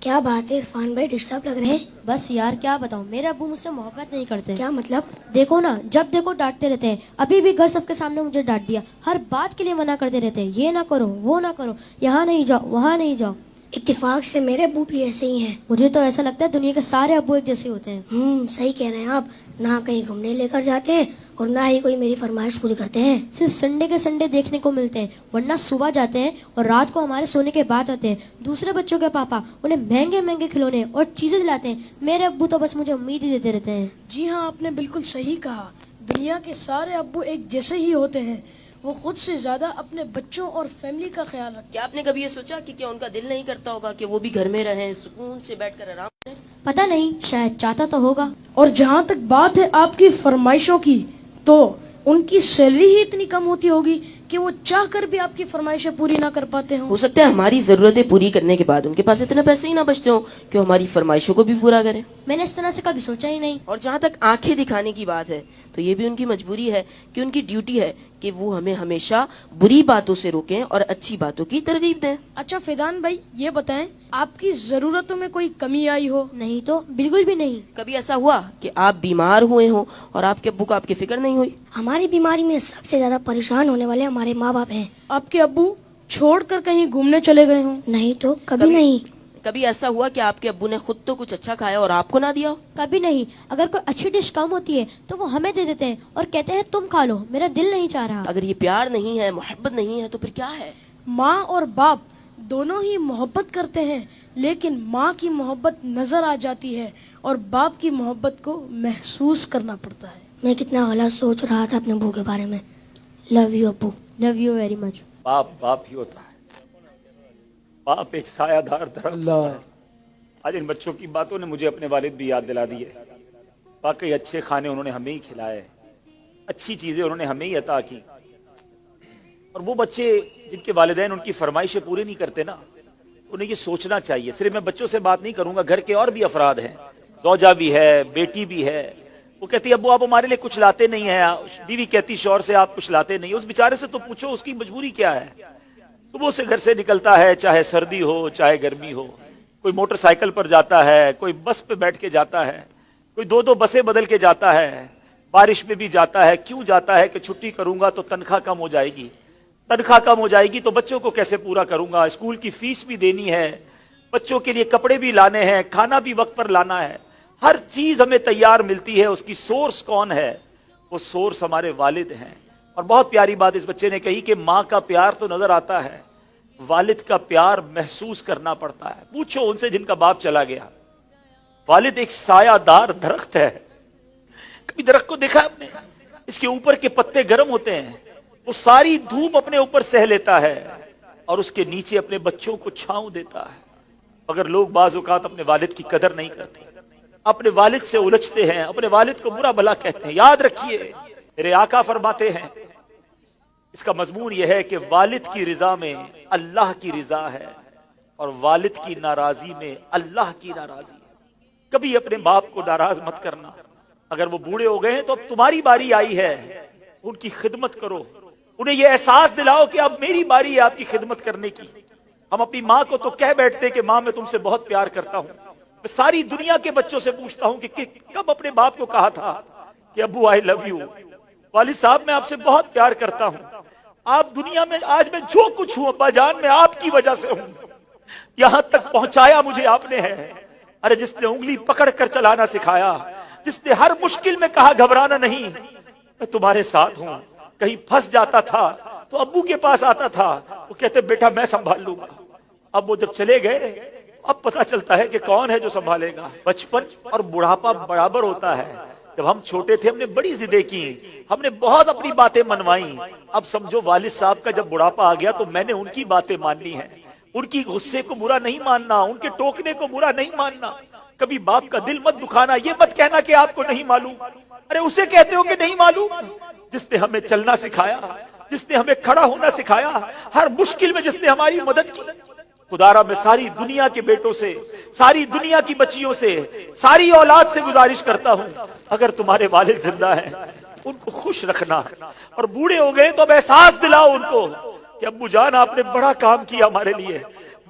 کیا بات ہے عرفان بھائی، ڈسٹرب لگ رہے ہیں؟ بس یار کیا بتاؤں، میرے ابو مجھ سے محبت نہیں کرتے۔ کیا مطلب؟ دیکھو نا، جب دیکھو ڈانٹتے رہتے ہیں۔ ابھی بھی گھر سب کے سامنے مجھے ڈانٹ دیا، ہر بات کے لیے منع کرتے رہتے ہیں، یہ نہ کرو وہ نہ کرو، یہاں نہیں جاؤ وہاں نہیں جاؤ۔ اتفاق سے میرے ابو بھی ایسے ہی ہیں۔ مجھے تو ایسا لگتا ہے دنیا کے سارے ابو ایک جیسے ہوتے ہیں۔ صحیح کہہ رہے ہیں آپ، نہ کہیں گھومنے لے کر جاتے ہیں اور نہ ہی کوئی میری فرمائش پوری کرتے ہیں۔ صرف سنڈے کے سنڈے دیکھنے کو ملتے ہیں، ورنہ صبح جاتے ہیں اور رات کو ہمارے سونے کے بعد آتے ہیں۔ دوسرے بچوں کے پاپا انہیں مہنگے مہنگے کھلونے اور چیزیں دلاتے ہیں، میرے ابو تو بس مجھے امید ہی دیتے رہتے ہیں۔ جی ہاں، آپ نے بالکل صحیح کہا، دنیا کے سارے ابو ایک جیسے ہی ہوتے ہیں۔ وہ خود سے زیادہ اپنے بچوں اور فیملی کا خیال رکھتے ہیں۔ کیا آپ نے کبھی یہ سوچا کہ کیا ان کا دل نہیں کرتا ہوگا کہ وہ بھی گھر میں رہیں، سکون سے بیٹھ کر آرام کریں؟ پتہ نہیں، شاید چاہتا تو ہوگا۔ اور جہاں تک بات ہے آپ کی فرمائشوں کی، تو ان کی سیلری ہی اتنی کم ہوتی ہوگی کہ وہ چاہ کر بھی آپ کی فرمائشیں پوری نہ کر پاتے ہوں۔ ہو سکتا ہے ہماری ضرورتیں پوری کرنے کے بعد ان کے پاس اتنے پیسے ہی نہ بچتے ہوں کہ وہ ہماری فرمائشوں کو بھی پورا کریں۔ میں نے اس طرح سے کبھی سوچا ہی نہیں۔ اور جہاں تک آنکھیں دکھانے کی بات ہے تو یہ بھی ان کی مجبوری ہے کہ ان کی ڈیوٹی ہے کہ وہ ہمیں ہمیشہ بری باتوں سے روکیں اور اچھی باتوں کی ترغیب دیں۔ اچھا فیضان بھائی، یہ بتائیں آپ کی ضرورتوں میں کوئی کمی آئی ہو؟ نہیں تو بالکل بھی نہیں۔ کبھی ایسا ہوا کہ آپ بیمار ہوئے ہوں اور آپ کے ابو کو آپ کی فکر نہیں ہوئی؟ ہماری بیماری میں سب سے زیادہ پریشان ہونے والے ہمارے ماں باپ ہیں۔ آپ کے ابو چھوڑ کر کہیں گھومنے چلے گئے ہوں؟ نہیں تو کبھی نہیں۔ کبھی ایسا ہوا کہ آپ کے ابو نے خود تو کچھ اچھا کھایا اور آپ کو نہ دیا ہو؟ کبھی نہیں۔ اگر کوئی اچھی ڈش کم ہوتی ہے تو وہ ہمیں دے دیتے ہیں اور کہتے ہیں تم کھا لو، میرا دل نہیں چاہ رہا۔ اگر یہ پیار نہیں ہے، محبت نہیں ہے، تو پھر کیا ہے؟ ماں اور باپ دونوں ہی محبت کرتے ہیں، لیکن ماں کی محبت نظر آ جاتی ہے اور باپ کی محبت کو محسوس کرنا پڑتا ہے۔ میں کتنا غلط سوچ رہا تھا اپنے ابو کے بارے میں۔ لو یو ابو۔ Love you very much. باپ باپ ہی ہوتا ہے، باپ ایک سایہ دار درخت ہوتا ہے۔ آج ان بچوں کی باتوں نے مجھے اپنے والد بھی یاد دلا دی ہے۔ واقعی اچھے کھانے انہوں نے ہمیں ہی کھلائے، اچھی چیزیں انہوں نے ہمیں ہی عطا کی۔ اور وہ بچے جن کے والدین ان کی فرمائشیں پوری نہیں کرتے نا، انہیں یہ سوچنا چاہیے۔ صرف میں بچوں سے بات نہیں کروں گا، گھر کے اور بھی افراد ہیں، زوجہ بھی ہے، بیٹی بھی ہے۔ وہ کہتی ابو آپ ہمارے لیے کچھ لاتے نہیں ہیں، بیوی کہتی شوہر سے آپ کچھ لاتے نہیں۔ اس بیچارے سے تو پوچھو اس کی مجبوری کیا ہے۔ صبح سے گھر سے نکلتا ہے، چاہے سردی ہو چاہے گرمی ہو، کوئی موٹر سائیکل پر جاتا ہے، کوئی بس پہ بیٹھ کے جاتا ہے، کوئی دو بسیں بدل کے جاتا ہے، بارش میں بھی جاتا ہے۔ کیوں جاتا ہے؟ کہ چھٹی کروں گا تو تنخواہ کم ہو جائے گی، تنخواہ کم ہو جائے گی تو بچوں کو کیسے پورا کروں گا، اسکول کی فیس بھی دینی ہے، بچوں کے لیے کپڑے بھی لانے ہیں، کھانا بھی وقت پر لانا ہے۔ ہر چیز ہمیں تیار ملتی ہے۔ اس کی سورس کون ہے؟ وہ سورس ہمارے والد ہیں۔ اور بہت پیاری بات اس بچے نے کہی کہ ماں کا پیار تو نظر آتا ہے، والد کا پیار محسوس کرنا پڑتا ہے۔ پوچھو ان سے جن کا باپ چلا گیا۔ والد ایک سایہ دار درخت ہے۔ کبھی درخت کو دیکھا آپ نے؟ اس کے اوپر کے پتے گرم ہوتے ہیں، وہ ساری دھوپ اپنے اوپر سہ لیتا ہے اور اس کے نیچے اپنے بچوں کو چھاؤں دیتا ہے۔ اگر لوگ بعض اوقات اپنے والد کی قدر نہیں کرتے، اپنے والد سے الجھتے ہیں، اپنے والد کو برا بھلا کہتے ہیں، یاد رکھیے میرے آقا فرماتے ہیں، اس کا مضمون یہ ہے کہ والد کی رضا میں اللہ کی رضا ہے اور والد کی ناراضی میں اللہ کی ناراضی ہے۔ کبھی اپنے باپ کو ناراض مت کرنا۔ اگر وہ بوڑھے ہو گئے ہیں تو اب تمہاری باری آئی ہے، ان کی خدمت کرو، انہیں یہ احساس دلاؤ کہ اب میری باری ہے آپ کی خدمت کرنے کی۔ ہم اپنی ماں کو تو کہہ بیٹھتے کہ ماں میں تم سے بہت پیار کرتا ہوں۔ میں ساری دنیا کے بچوں سے پوچھتا ہوں کہ کب اپنے باپ کو کہا تھا کہ ابو آئی لو یو، والد صاحب میں آپ سے بہت پیار کرتا ہوں، آپ دنیا میں آج میں جو کچھ ہوں ابا جان میں آپ کی وجہ سے ہوں، یہاں تک پہنچایا مجھے آپ نے ہے۔ ارے جس نے انگلی پکڑ کر چلانا سکھایا، جس نے ہر مشکل میں کہا گھبرانا نہیں، میں تمہارے ساتھ ہوں۔ کہیں پھنس جاتا تھا تو ابو کے پاس آتا تھا، وہ کہتے بیٹا میں سنبھال لوں گا۔ اب وہ جب چلے گئے اب پتا چلتا ہے کہ کون ہے جو سنبھالے گا۔ بچپن اور بڑھاپا برابر ہوتا ہے۔ جب ہم چھوٹے تھے ہم نے بڑی ضدیں کی، ہم نے بہت اپنی باتیں منوائیں۔ اب سمجھو والد صاحب کا جب بڑھاپا آ گیا تو میں نے ان کی باتیں ماننی ہے، ان کی غصے کو برا نہیں ماننا، ان کے ٹوکنے کو برا نہیں ماننا۔ کبھی باپ کا دل مت دکھانا، یہ مت کہنا کہ آپ کو نہیں معلوم۔ ارے اسے کہتے ہو کہ نہیں معلوم جس نے ہمیں چلنا سکھایا، جس نے ہمیں کھڑا ہونا سکھایا، ہر مشکل میں جس نے ہماری مدد کی۔ خدارا میں ساری دنیا کے بیٹوں سے، ساری دنیا کی بچیوں سے، ساری اولاد سے گزارش کرتا ہوں، اگر تمہارے والد زندہ ہیں ان کو خوش رکھنا، اور بوڑھے ہو گئے تو اب احساس دلاؤ ان کو کہ ابو جان آپ نے بڑا کام کیا ہمارے لیے،